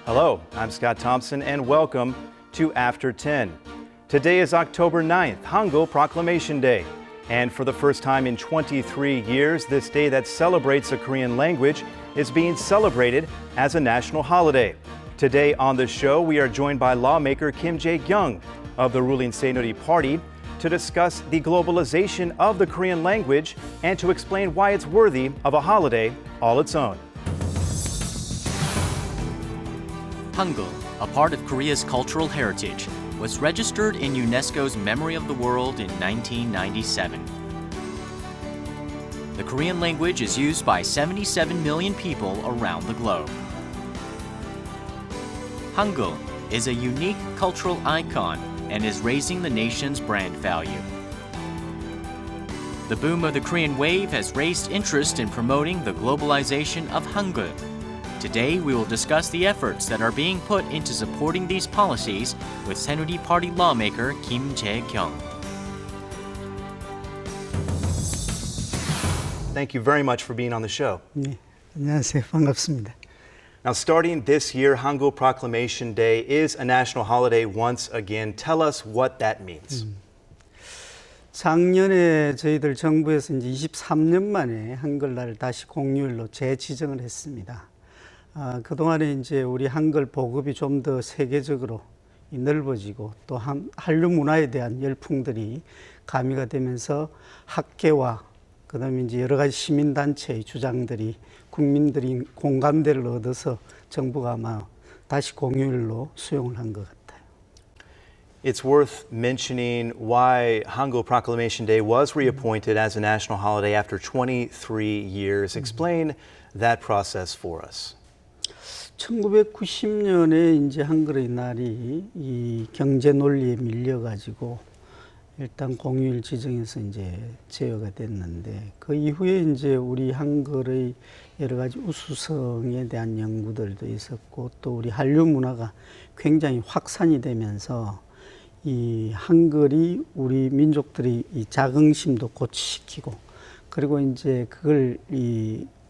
Hello, I'm Scott Thompson and welcome to After 10. Today is October 9th, Hangul Proclamation Day. And for the first time in 23 years, this day that celebrates the Korean language is being celebrated as a national holiday. Today on the show, we are joined by lawmaker Kim Jae-kyung of the ruling Saenuri Party to discuss the globalization of the Korean language and to explain why it's worthy of a holiday all its own. Hangul, a part of Korea's cultural heritage, was registered in UNESCO's Memory of the World in 1997. The Korean language is used by 77 million people around the globe. Hangul is a unique cultural icon and is raising the nation's brand value. The boom of the Korean wave has raised interest in promoting the globalization of Hangul. Today, we will discuss the efforts that are being put into supporting these policies with Saenuri Party lawmaker Kim Jae-kyung. Thank you very much for being on the show. 네, 안녕하세요. 반갑습니다. Now, starting this year, Hangul Proclamation Day is a national holiday once again. Tell us what that means. 작년에 저희들 정부에서 이제 23년 만에 한글날을 다시 공휴일로 재지정을 했습니다. 그동안에 이제 우리 한글 보급이 좀 더 세계적으로 넓어지고 또 한류 문화에 대한 열풍들이 가미가 되면서 학계와 그다음에 이제 여러 가지 시민단체의 주장들이 국민들이 공감대를 얻어서 정부가 아마 다시 공휴일로 수용을 한 것 같아요. It's worth mentioning why Hangul Proclamation Day was reappointed as a national holiday after 23 years. Explain that process for us. 1990년에 이제 한글의 날이 이 경제 논리에 밀려가지고 일단 공휴일 지정해서 이제 제어가 됐는데 그 이후에 이제 우리 한글의 여러 가지 우수성에 대한 연구들도 있었고 또 우리 한류 문화가 굉장히 확산이 되면서 이 한글이 우리 민족들이 이 자긍심도 고취시키고 그리고 이제 그걸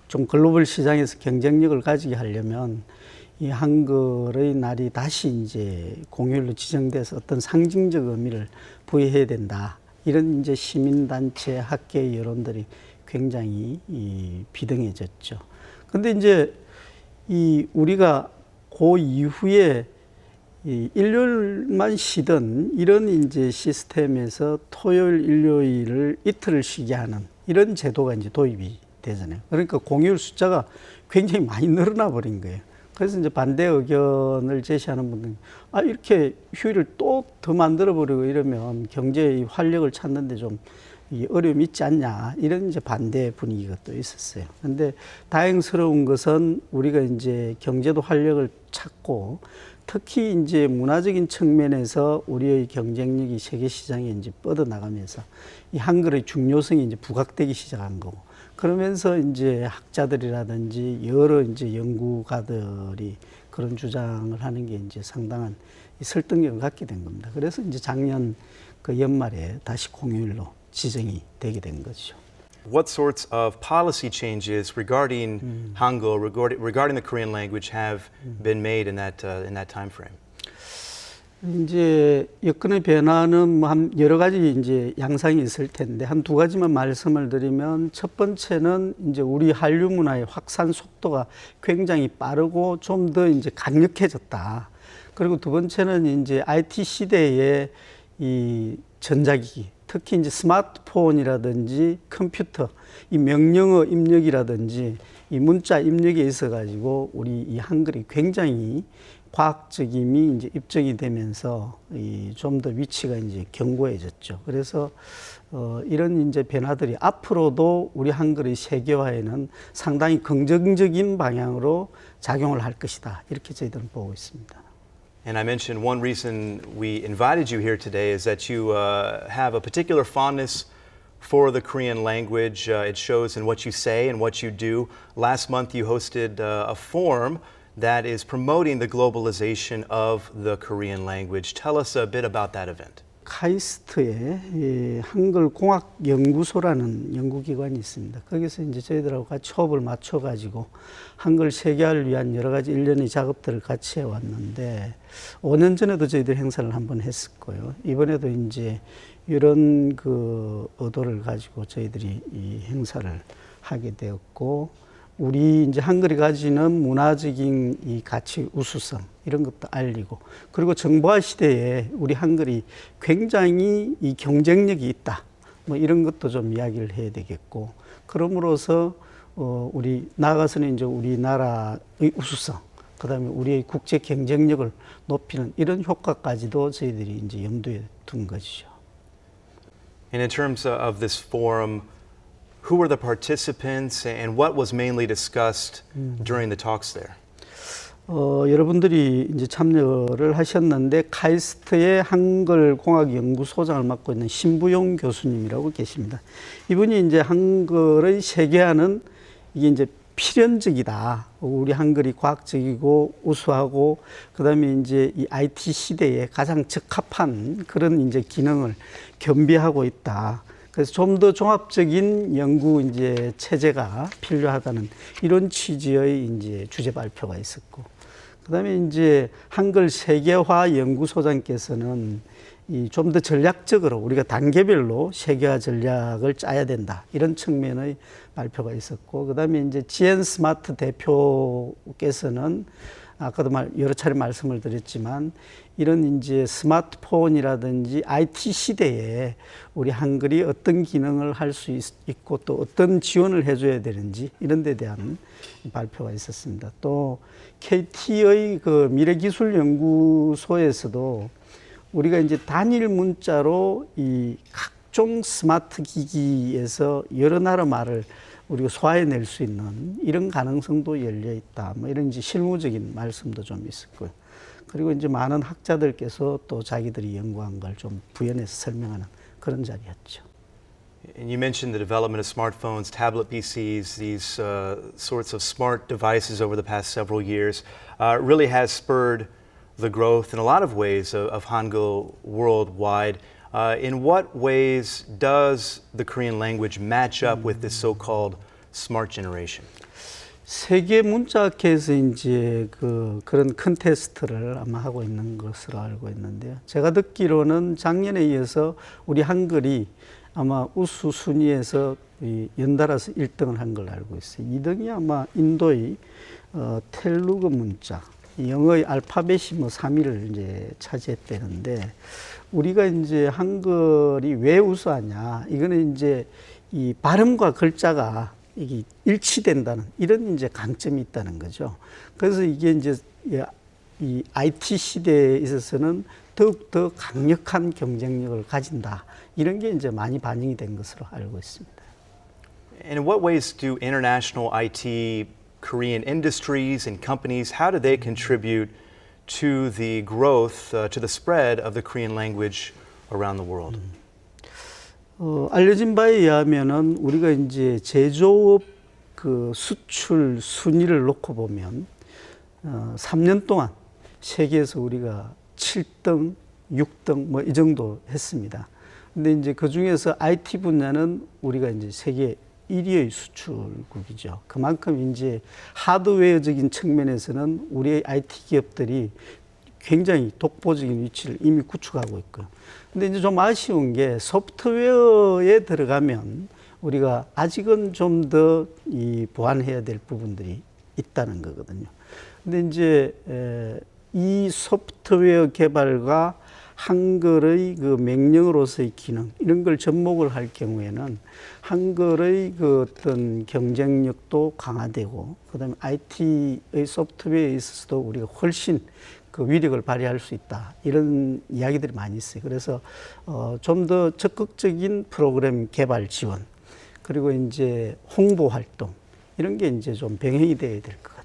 좀 글로벌 시장에서 경쟁력을 가지게 하려면 이 한글의 날이 다시 이제 공휴일로 지정돼서 어떤 상징적 의미를 부여해야 된다. 이런 이제 시민단체, 학계의 여론들이 굉장히 비등해졌죠. 근데 이제 우리가 그 이후에 일요일만 쉬던 이런 이제 시스템에서 토요일, 일요일을 이틀을 쉬게 하는 이런 제도가 이제 도입이 되잖아요. 그러니까 공휴일 숫자가 굉장히 많이 늘어나 버린 거예요. 그래서 이제 반대 의견을 제시하는 분들은 이렇게 휴일을 또 더 만들어 버리고 이러면 경제의 활력을 찾는데 좀 어려움이 있지 않냐 이런 이제 반대 분위기가 또 있었어요. 근데 다행스러운 것은 우리가 이제 경제도 활력을 찾고 특히 이제 문화적인 측면에서 우리의 경쟁력이 세계 시장에 이제 뻗어나가면서 이 한글의 중요성이 이제 부각되기 시작한 거고 그러면서 이제 학자들이라든지 여러 이제 연구가들이 그런 주장을 하는 게 이제 상당한 설득력을 갖게 된 겁니다. 그래서 이제 작년 그 연말에 다시 공휴일로 지정이 되게 된 거죠. What sorts of policy changes regarding Hangul, regarding the Korean language, have been made in that time frame? 이제 여건의 변화는 뭐 여러 가지 이제 양상이 있을 텐데 한 두 가지만 말씀을 드리면 첫 번째는 이제 우리 한류 문화의 확산 속도가 굉장히 빠르고 좀 더 이제 강력해졌다. 그리고 두 번째는 이제 IT 시대의 이 전자기기, 특히 이제 스마트폰이라든지 컴퓨터, 이 명령어 입력이라든지 이 문자 입력에 있어 가지고 우리 이 한글이 굉장히 과학적임이 이제 입증이 되면서 좀 더 위치가 이제 견고해졌죠. 그래서 이런 이제 변화들이 앞으로도 우리 한글의 세계화에는 상당히 긍정적인 방향으로 작용을 할 것이다. 이렇게 저희들은 보고 있습니다. And I mentioned one reason we invited you here today is that you have a particular fondness for the Korean language. It shows in what you say and what you do. Last month you hosted a forum that is promoting the globalization of the Korean language. Tell us a bit about that event. 카이스트에 이 한글공학연구소라는 연구기관이 있습니다. 거기서 이제 저희들하고 같이 호흡을 맞춰가지고 한글 세계화를 위한 여러 가지 일련의 작업들을 같이 해왔는데 5년 전에도 저희들 행사를 한번 했었고요. 이번에도 이제 이런 그 의도를 가지고 저희들이 이 행사를 하게 되었고 우리 이제 한글이 가지는 문화적인 이 가치 우수성 이런 것도 알리고 그리고 정보화 시대에 우리 한글이 굉장히 이 경쟁력이 있다. 뭐 이런 것도 좀 이야기를 해야 되겠고 그럼으로써 우리 나아가서는 이제 우리나라의 우수성 그다음에 우리의 국제 경쟁력을 높이는 이런 효과까지도 저희들이 이제 염두에 둔 것이죠. And in terms of this forum, who were the participants and what was mainly discussed during the talks there? 여러분들이 이제 참여를 하셨는데 카이스트의 한글공학연구소장을 맡고 있는 신부용 교수님이라고 계십니다. 이분이 이제 한글의 세계화는 이게 이제 필연적이다. 우리 한글이 과학적이고 우수하고 그다음에 이제 이 IT 시대에 가장 적합한 그런 이제 기능을 겸비하고 있다. 그래서 좀 더 종합적인 연구 이제 체제가 필요하다는 이런 취지의 이제 주제 발표가 있었고, 그다음에 이제 한글 세계화 연구소장께서는 이 좀 더 전략적으로 우리가 단계별로 세계화 전략을 짜야 된다 이런 측면의 발표가 있었고, 그다음에 이제 지엔 스마트 대표께서는 아까도 여러 차례 말씀을 드렸지만 이런 이제 스마트폰이라든지 IT 시대에 우리 한글이 어떤 기능을 할 수 있고 또 어떤 지원을 해줘야 되는지 이런 데 대한 발표가 있었습니다. 또 KT의 그 미래기술연구소에서도 우리가 이제 단일 문자로 이 각종 스마트 기기에서 여러 나라 말을 우리가 소화해낼 수 있는 이런 가능성도 열려 있다. 뭐 이런 이제 실무적인 말씀도 좀 있었고요. 그리고 이제 많은 학자들께서 또 자기들이 연구한 걸 좀 부연해서 설명하는 그런 자리였죠. And you mentioned the development of smartphones, tablet PCs, these sorts of smart devices over the past several years really has spurred the growth in a lot of ways of Hangul worldwide. In what ways does the Korean language match up with this so-called smart generation? 세계 문자학회에서 이제 그런 컨테스트를 아마 하고 있는 것으로 알고 있는데요. 제가 듣기로는 작년에 이어서 우리 한글이 아마 우수 순위에서 연달아서 1등을 한 걸로 알고 있어요. 2등이 아마 인도의 텔루그 문자, 영어의 알파벳이 뭐 3위를 이제 차지했다는데, 우리가 이제 한글이 왜 우수하냐? 이거는 이제 이 발음과 글자가 이게 일치된다는 이런 이제 강점이 있다는 거죠. 그래서 이게 이제 이 IT 시대에 있어서는 더욱더 강력한 경쟁력을 가진다. 이런 게 이제 많이 반영이 된 것으로 알고 있습니다. And in what ways do international IT Korean industries and companies, how do they contribute to the growth, to the spread of the Korean language around the world? 알려진 바에 의하면은 우리가 이제 제조업 그 수출 순위를 놓고 보면 3년 동안 세계에서 우리가 7등, 6등 뭐 이 정도 했습니다. 근데 이제 그 중에서 IT 분야는 우리가 이제 세계 1위의 수출국이죠. 그만큼 이제 하드웨어적인 측면에서는 우리의 IT 기업들이 굉장히 독보적인 위치를 이미 구축하고 있고요. 근데 이제 좀 아쉬운 게 소프트웨어에 들어가면 우리가 아직은 좀 더 보완해야 될 부분들이 있다는 거거든요. 근데 이제 이 소프트웨어 개발과 한글의 그 명령어로서의 기능 이런 걸 접목을 할 경우에는 한글의 그 어떤 경쟁력도 강화되고 그다음에 IT의 소프트웨어에 있어서도 우리가 훨씬 그 위력을 발휘할 수 있다 이런 이야기들이 많이 있어요. 그래서 좀 더 적극적인 프로그램 개발 지원 그리고 이제 홍보 활동 이런 게 이제 좀 병행이 돼야 될 것 같아요.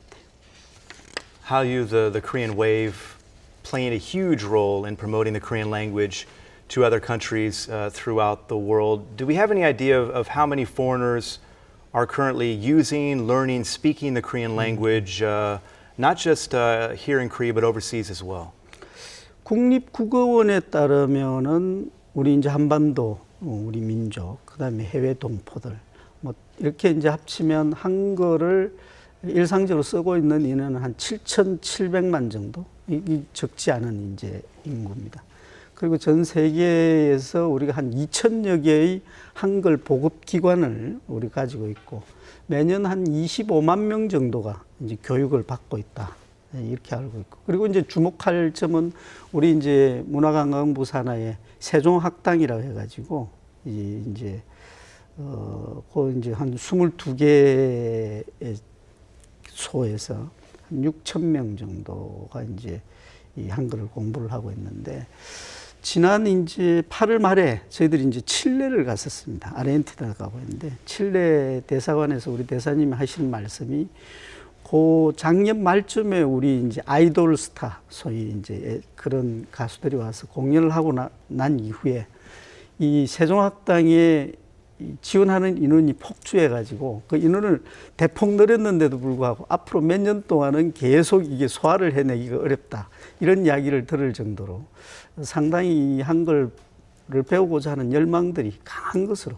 Hallyu, the Korean wave, playing a huge role in promoting the Korean language to other countries throughout the world. Do we have any idea of how many foreigners are currently using, learning, speaking the Korean language, not just here in Korea, but overseas as well? 국립국어원에 따르면은 우리 이제 한반도, 우리 민족, 그다음에 해외 동포들, 뭐 이렇게 이제 합치면 한글을 일상적으로 쓰고 있는 인원은 한 7,700만 정도. 이 적지 않은 이제 인구입니다. 그리고 전 세계에서 우리가 한 2,000여 개의 한글 보급 기관을 우리 가지고 있고 매년 한 25만 명 정도가 이제 교육을 받고 있다. 이렇게 알고 있고. 그리고 이제 주목할 점은 우리 이제 문화관광부 산하에 세종학당이라고 해가지고 이제 그 이제 한 22개의 소에서 한 6,000명 정도가 이제 이 한글을 공부를 하고 있는데 지난 이제 8월 말에 저희들이 이제 칠레를 갔었습니다. 아르헨티나 가고 있는데 칠레 대사관에서 우리 대사님이 하시는 말씀이 그 작년 말쯤에 우리 이제 아이돌 스타 소위 이제 그런 가수들이 와서 공연을 하고 난 이후에 이 세종학당에 지원하는 인원이 폭주해가지고 그 인원을 대폭 늘렸는데도 불구하고 앞으로 몇 년 동안은 계속 이게 소화를 해내기가 어렵다. 이런 이야기를 들을 정도로 상당히 이 한글을 배우고자 하는 열망들이 강한 것으로.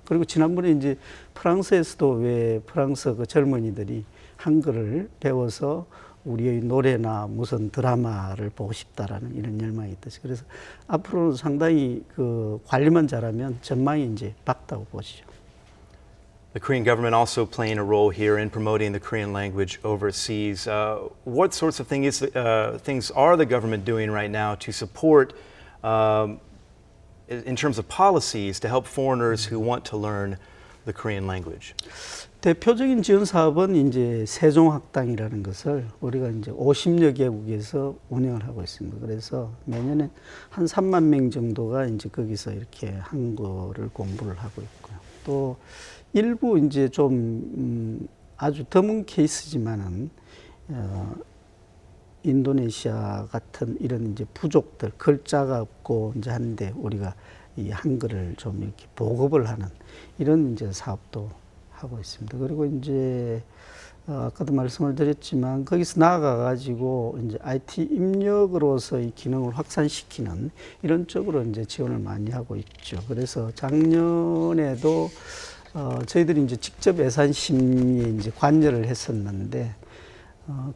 그리고 지난번에 이제 프랑스에서도 왜 프랑스 그 젊은이들이 한글을 배워서 우리의 노래나 무슨 드라마를 보고 싶다라는 이런 열망이 있듯이 그래서 앞으로는 상당히 그 관리만 잘하면 전망이 이제 밝다고 보시죠. The Korean government also playing a role here in promoting the Korean language overseas. What sorts of things are the government doing right now to support, in terms of policies, to help foreigners who want to learn the Korean language? 대표적인 지원 사업은 이제 세종학당이라는 것을 우리가 이제 50여 개국에서 운영을 하고 있습니다. 그래서 매년에 한 3만 명 정도가 이제 거기서 이렇게 한글을 공부를 하고 있고요. 또 일부 이제 좀 아주 드문 케이스지만은 인도네시아 같은 이런 이제 부족들 글자가 없고 이제 한데 우리가 이 한글을 좀 이렇게 보급을 하는 이런 이제 사업도 하고 있습니다. 그리고 이제 아까도 말씀을 드렸지만 거기서 나아가 가지고 이제 IT 입력으로서의 기능을 확산시키는 이런 쪽으로 이제 지원을 많이 하고 있죠. 그래서 작년에도 저희들이 이제 직접 예산 심의에 이제 관여를 했었는데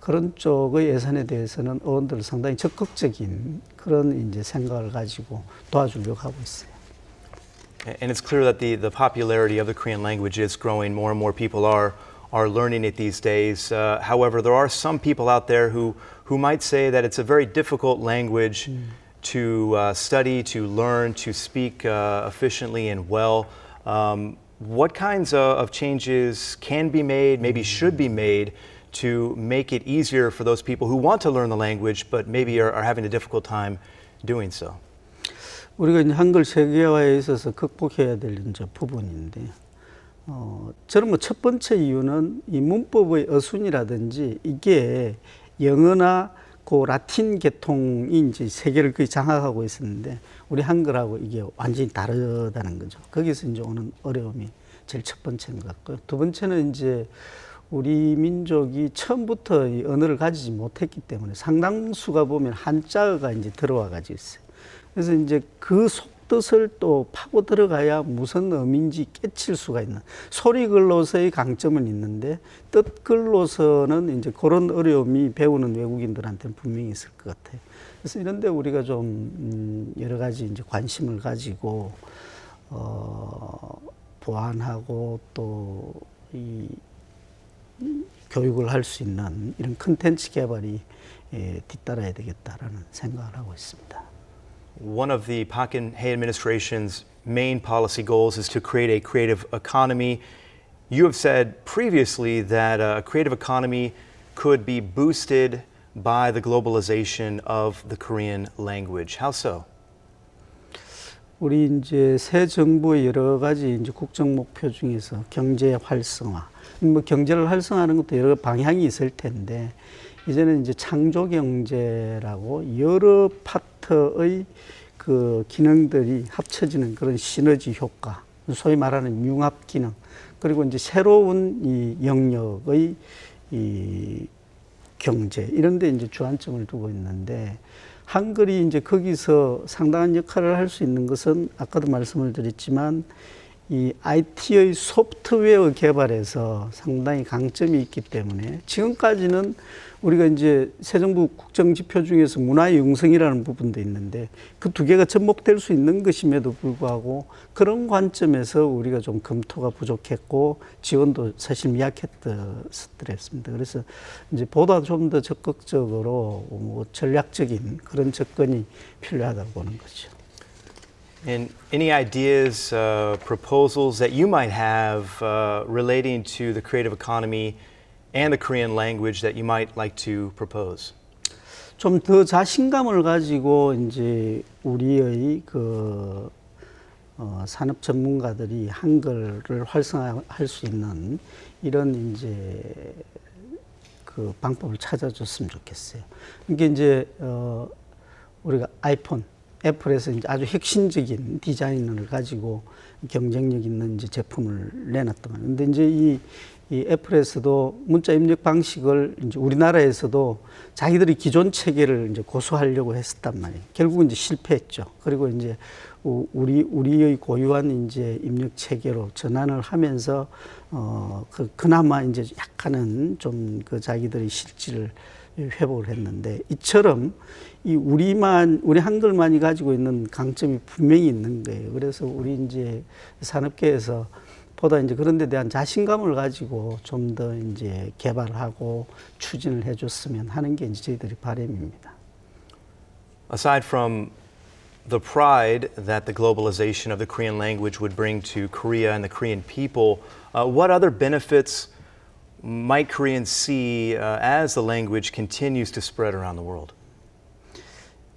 그런 쪽의 예산에 대해서는 의원들 상당히 적극적인 그런 이제 생각을 가지고 도와주려고 하고 있어요. And it's clear that the popularity of the Korean language is growing. More and more people are learning it these days. However, there are some people out there who might say that it's a very difficult language to study, to learn, to speak efficiently and well. What kinds of changes can be made, maybe should be made, to make it easier for those people who want to learn the language but maybe are having a difficult time doing so? 우리가 이제 한글 세계화에 있어서 극복해야 될 이제 부분인데, 저는 뭐 첫 번째 이유는 이 문법의 어순이라든지 이게 영어나 그 라틴 계통이 이제 세계를 거의 장악하고 있었는데 우리 한글하고 이게 완전히 다르다는 거죠. 거기서 이제 오는 어려움이 제일 첫 번째인 것 같고요. 두 번째는 이제 우리 민족이 처음부터 이 언어를 가지지 못했기 때문에 상당수가 보면 한자어가 이제 들어와 가지고 있어요. 그래서 이제 그 속뜻을 또 파고 들어가야 무슨 의미인지 깨칠 수가 있는 소리글로서의 강점은 있는데 뜻글로서는 이제 그런 어려움이 배우는 외국인들한테는 분명히 있을 것 같아요. 그래서 이런데 우리가 좀 여러 가지 이제 관심을 가지고 보완하고 또 이 교육을 할 수 있는 이런 콘텐츠 개발이 뒤따라야 되겠다라는 생각을 하고 있습니다. One of the Park Geun-hye administration's main policy goals is to create a creative economy. You have said previously that a creative economy could be boosted by the globalization of the Korean language. How so? 우리 이제 새 정부의 여러 가지 이제 국정 목표 중에서 경제 활성화, 뭐 경제를 활성화하는 것도 여러 방향이 있을 텐데 이제는 이제 창조 경제라고 여러 파트의 그 기능들이 합쳐지는 그런 시너지 효과, 소위 말하는 융합 기능, 그리고 이제 새로운 이 영역의 이 경제 이런 데 이제 주안점을 두고 있는데 한글이 이제 거기서 상당한 역할을 할 수 있는 것은 아까도 말씀을 드렸지만 이 IT의 소프트웨어 개발에서 상당히 강점이 있기 때문에 지금까지는 우리가 이제 새 정부 국정지표 중에서 문화의 융성이라는 부분도 있는데 그 두 개가 접목될 수 있는 것임에도 불구하고 그런 관점에서 우리가 좀 검토가 부족했고 지원도 사실 미약했었습니다. 그래서 이제 보다 좀 더 적극적으로 뭐 전략적인 그런 접근이 필요하다고 보는 거죠. And any ideas, proposals that you might have relating to the creative economy and the Korean language that you might like to propose? 좀 더 자신감을 가지고 이제 우리의 그 산업 전문가들이 한글을 활성화할 수 있는 이런 이제 그 방법을 찾아줬으면 좋겠어요. 이게 이제 우리가 아이폰, 애플에서 이제 아주 혁신적인 디자인을 가지고 경쟁력 있는 이제 제품을 내놨더만. 근데 이제 이 애플에서도 문자 입력 방식을 이제 우리나라에서도 자기들이 기존 체계를 이제 고수하려고 했었단 말이에요. 결국은 이제 실패했죠. 그리고 이제 우리의 고유한 이제 입력 체계로 전환을 하면서 그나마 이제 약간은 좀 그 자기들의 실질을 회복을 했는데 이처럼 우리 한글만이 가지고 있는 강점이 분명히 있는 거예요. 그래서 우리 이제 산업계에서 보다 이제 그런 데 대한 자신감을 가지고 좀 더 이제 개발하고 추진을 해줬으면 하는 게 이제 저희들의 바람입니다. Aside from the pride that the globalization of the Korean language would bring to Korea and the Korean people, what other benefits might Koreans see as the language continues to spread around the world?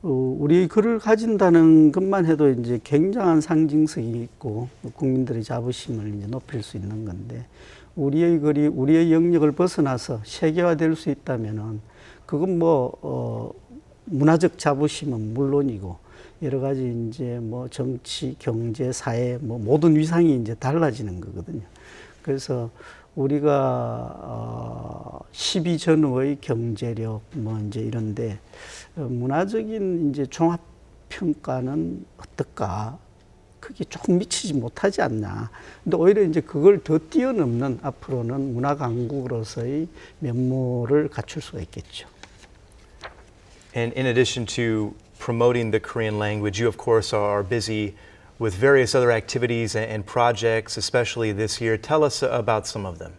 우리 글을 가진다는 것만 해도 이제 굉장한 상징성이 있고 국민들의 자부심을 이제 높일 수 있는 건데 우리의 글이 우리의 영역을 벗어나서 세계화될 수 있다면은 그건 뭐 문화적 자부심은 물론이고 여러 가지 이제 뭐 정치, 경제, 사회 뭐 모든 위상이 이제 달라지는 거거든요. 그래서 우리가 12 전후의 경제력 뭐 이제 이런데 문화적인 이제 종합 평가는 어떨까? 그게 조금 미치지 못하지 않나. 근데 오히려 이제 그걸 더 뛰어넘는 앞으로는 문화 강국으로서의 면모를 갖출 수가 있겠죠. And in addition to promoting the Korean language, you of course are busy with various other activities and projects, especially this year. Tell us about some of them.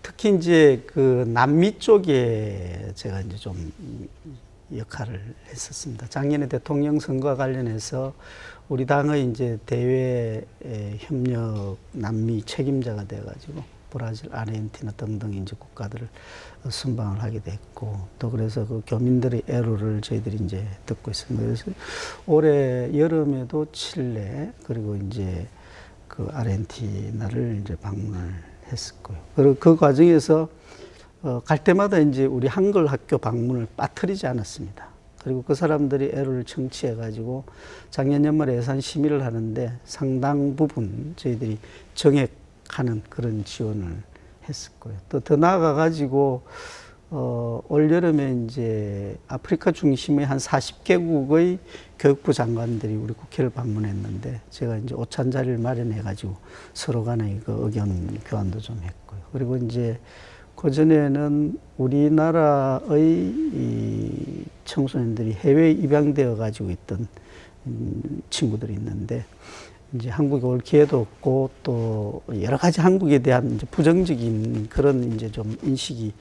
특히 이제 그 남미 쪽에 제가 이제 좀 역할을 했었습니다. 작년에 대통령 선거와 관련해서 우리 당의 이제 대외 협력 남미 책임자가 돼가지고 브라질, 아르헨티나 등등 이제 국가들을 순방을 하게 됐고 또 그래서 그 교민들의 애로를 저희들이 이제 듣고 있습니다. 그래서 올해 여름에도 칠레 그리고 이제 그 아르헨티나를 이제 방문을 했었고요. 그리고 그 과정에서 갈 때마다 이제 우리 한글 학교 방문을 빠뜨리지 않았습니다. 그리고 그 사람들이 애로를 청취해가지고 작년 연말에 예산 심의를 하는데 상당 부분 저희들이 정액하는 그런 지원을 했었고요. 또 더 나아가가지고 올 여름에 이제 아프리카 중심의 한 40개국의 교육부 장관들이 우리 국회를 방문했는데 제가 이제 오찬 자리를 마련해가지고 서로 간의 그 의견 교환도 좀 했고요. 그리고 이제 그전에는 우리나라의 이 청소년들이 해외에 입양되어 가지고 있던 친구들이 있는데 이제 한국에 올 기회도 없고 또 여러 가지 한국에 대한 이제 부정적인 그런 이제 좀 인식이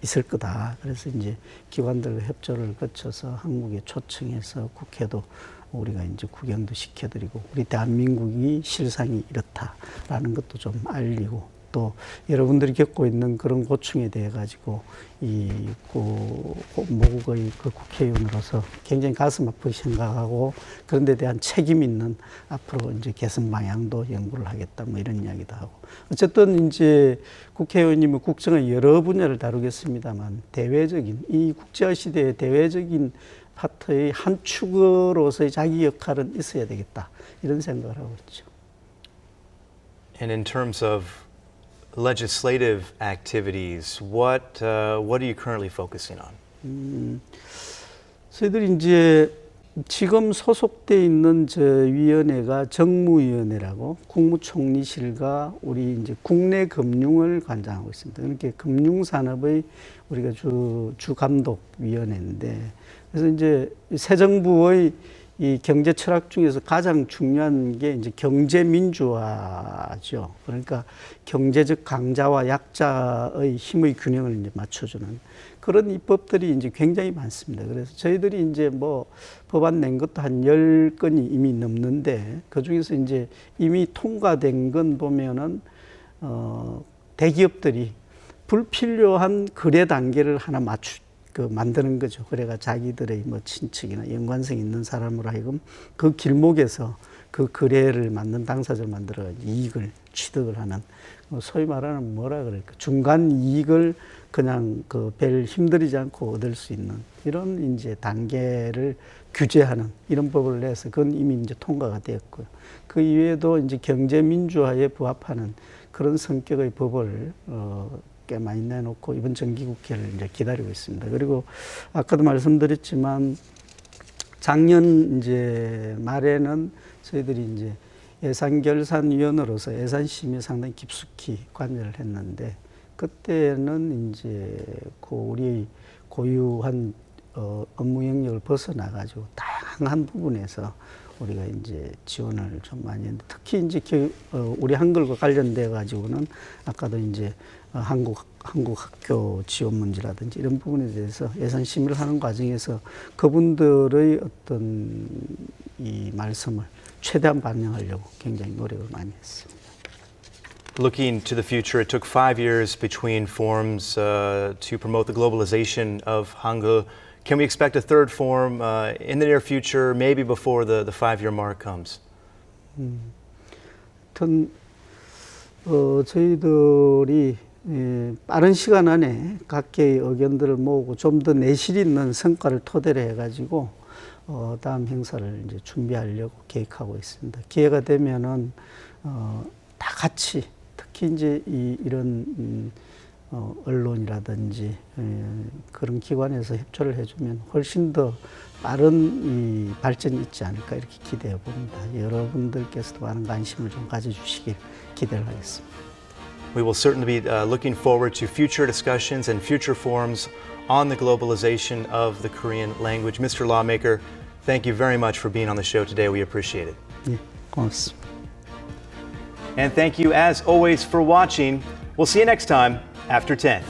있을 거다. 그래서 이제 기관들과 협조를 거쳐서 한국에 초청해서 국회도 우리가 이제 구경도 시켜드리고 우리 대한민국이 실상이 이렇다라는 것도 좀 알리고 또 여러분들이 겪고 있는 그런 고충에 대해 가지고 이 모국의 그 국회의원으로서 굉장히 가슴 아프게 생각하고 그런 데 대한 책임 있는 앞으로 이제 개선 방향도 연구를 하겠다 뭐 이런 이야기도 하고 어쨌든 이제 국회의원님은 국정의 여러 분야를 다루겠습니다만 대외적인 이 국제화 시대의 대외적인 파트의 한 축으로서의 자기 역할은 있어야 되겠다 이런 생각을 하고 있죠. And in terms of legislative activities, what are you currently focusing on? 저희들이 이제 지금 소속돼 있는 저 위원회가 정무위원회라고 국무총리실과 우리 이제 국내 금융을 관장하고 있습니다. 그렇게 금융산업의 우리가 주 감독위원회인데, 그래서 이제 새 정부의 이 경제 철학 중에서 가장 중요한 게 이제 경제 민주화죠. 그러니까 경제적 강자와 약자의 힘의 균형을 이제 맞춰주는 그런 입법들이 이제 굉장히 많습니다. 그래서 저희들이 이제 뭐 법안 낸 것도 한 10건이 이미 넘는데, 그 중에서 이제 이미 통과된 건 보면은, 대기업들이 불필요한 거래 단계를 하나 만드는 거죠. 그래가 자기들의 뭐 친척이나 연관성 있는 사람으로 하여금 그 길목에서 그 거래를 만든 당사자를 만들어 이익을 취득을 하는, 소위 말하는 뭐라 그럴까, 중간 이익을 그냥 별 힘들이지 않고 얻을 수 있는 이런 이제 단계를 규제하는 이런 법을 내서 그건 이미 이제 통과가 되었고요. 그 이외에도 이제 경제 민주화에 부합하는 그런 성격의 법을 꽤 많이 내놓고 이번 정기국회를 이제 기다리고 있습니다. 그리고 아까도 말씀드렸지만 작년 이제 말에는 저희들이 이제 예산결산위원으로서 예산심의에 상당히 깊숙이 관여를 했는데, 그때는 이제 우리 고유한 업무 영역을 벗어나가지고 다양한 부분에서 우리가 이제 지원을 좀 많이 했는데, 특히 이제 우리 한글과 관련돼 가지고는 아까도 이제 한국 학교 지원 문제라든지 이런 부분에 대해서 예산 심의를 하는 과정에서 그분들의 어떤 이 말씀을 최대한 반영하려고 굉장히 노력을 많이 했습니다. Looking to the future, it took 5 years between forums to promote the globalization of Hangul. Can we expect a third forum in the near future, maybe before the 5-year mark comes? 하여튼 저희들이 빠른 시간 안에 각계의 의견들을 모으고 좀 더 내실 있는 성과를 토대로 해가지고 다음 행사를 이제 준비하려고 계획하고 있습니다. 기회가 되면은 다 같이, 특히 이제 이런 언론이라든지 그런 기관에서 협조를 해주면 훨씬 더 빠른 이 발전이 있지 않을까 이렇게 기대해 봅니다. 여러분들께서도 많은 관심을 좀 가져주시길 기대를 하겠습니다. We will certainly be looking forward to future discussions and future forums on the globalization of the Korean language. Mr. Lawmaker, thank you very much for being on the show today. We appreciate it. 예, 고맙습니다. And thank you, as always, for watching. We'll see you next time after 10.